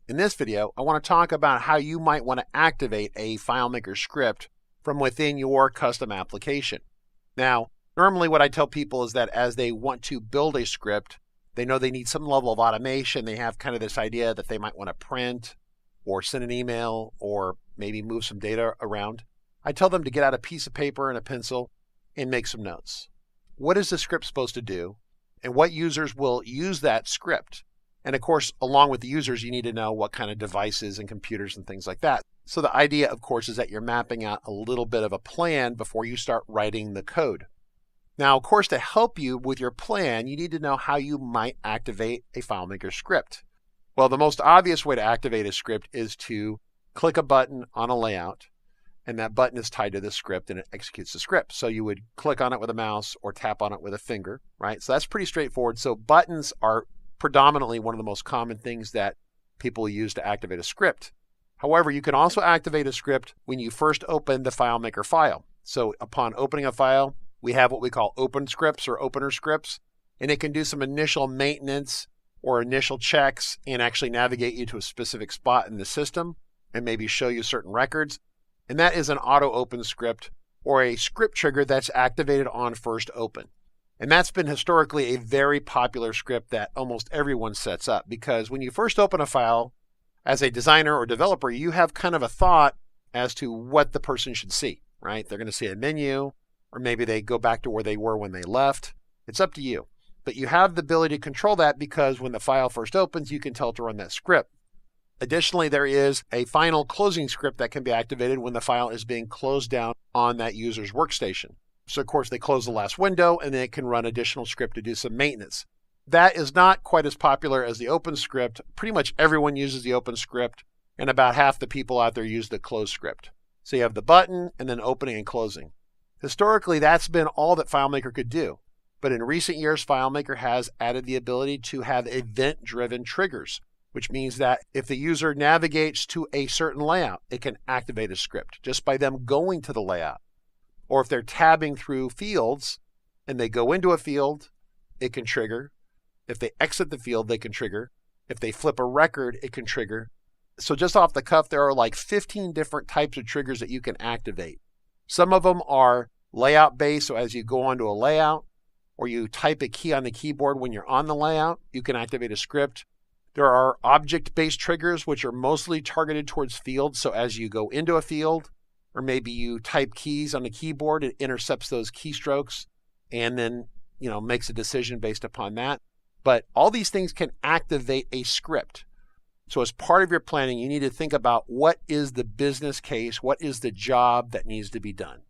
In this video, I want to talk about how you might want to activate a FileMaker script from within your custom application. Now, normally what I tell people is that as they want to build a script, they know they need some level of automation. They have kind of this idea that they might want to print or send an email or maybe move some data around. I tell them to get out a piece of paper and a pencil and make some notes. What is the script supposed to do? And what users will use that script? And of course, along with the users, you need to know what kind of devices and computers and things like that. So the idea, of course, is that you're mapping out a little bit of a plan before you start writing the code. Now, of course, to help you with your plan, you need to know how you might activate a FileMaker script. Well, the most obvious way to activate a script is to click a button on a layout, and that button is tied to the script and it executes the script. So you would click on it with a mouse or tap on it with a finger, right? So that's pretty straightforward. So buttons are predominantly one of the most common things that people use to activate a script. However, you can also activate a script when you first open the FileMaker file. So upon opening a file, we have what we call open scripts or opener scripts, and it can do some initial maintenance or initial checks and actually navigate you to a specific spot in the system and maybe show you certain records. And that is an auto open script or a script trigger that's activated on first open. And that's been historically a very popular script that almost everyone sets up, because when you first open a file as a designer or developer, you have kind of a thought as to what the person should see, right? They're going to see a menu, or maybe they go back to where they were when they left. It's up to you. But you have the ability to control that because when the file first opens, you can tell it to run that script. Additionally, there is a final closing script that can be activated when the file is being closed down on that user's workstation. So of course they close the last window and then it can run additional script to do some maintenance. That is not quite as popular as the open script. Pretty much everyone uses the open script, and about half the people out there use the close script. So you have the button and then opening and closing. Historically, that's been all that FileMaker could do. But in recent years, FileMaker has added the ability to have event-driven triggers, which means that if the user navigates to a certain layout, it can activate a script just by them going to the layout. Or if they're tabbing through fields and they go into a field, it can trigger. If they exit the field, they can trigger. If they flip a record, it can trigger. So just off the cuff, there are like 15 different types of triggers that you can activate. Some of them are layout based, so as you go onto a layout or you type a key on the keyboard when you're on the layout, you can activate a script. There are object-based triggers, which are mostly targeted towards fields. So as you go into a field, or maybe you type keys on the keyboard, it intercepts those keystrokes and then, makes a decision based upon that. But all these things can activate a script. So as part of your planning, you need to think about what is the business case, what is the job that needs to be done,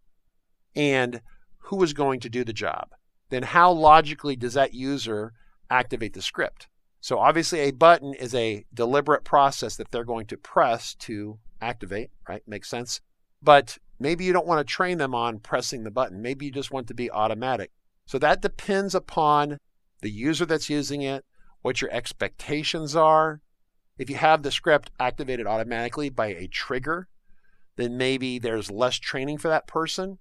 and who is going to do the job. Then how logically does that user activate the script? So obviously a button is a deliberate process that they're going to press to activate, right? Makes sense. But maybe you don't want to train them on pressing the button. Maybe you just want it to be automatic. So that depends upon the user that's using it, what your expectations are. If you have the script activated automatically by a trigger, then maybe there's less training for that person,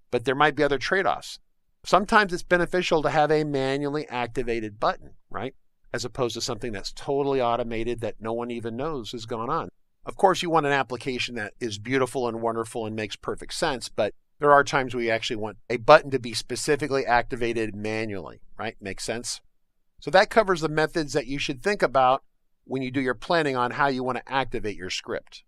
but there might be other trade-offs. Sometimes it's beneficial to have a manually activated button, right? As opposed to something that's totally automated that no one even knows is going on. Of course, you want an application that is beautiful and wonderful and makes perfect sense, but there are times where you actually want a button to be specifically activated manually, right? Makes sense? So that covers the methods that you should think about when you do your planning on how you want to activate your script.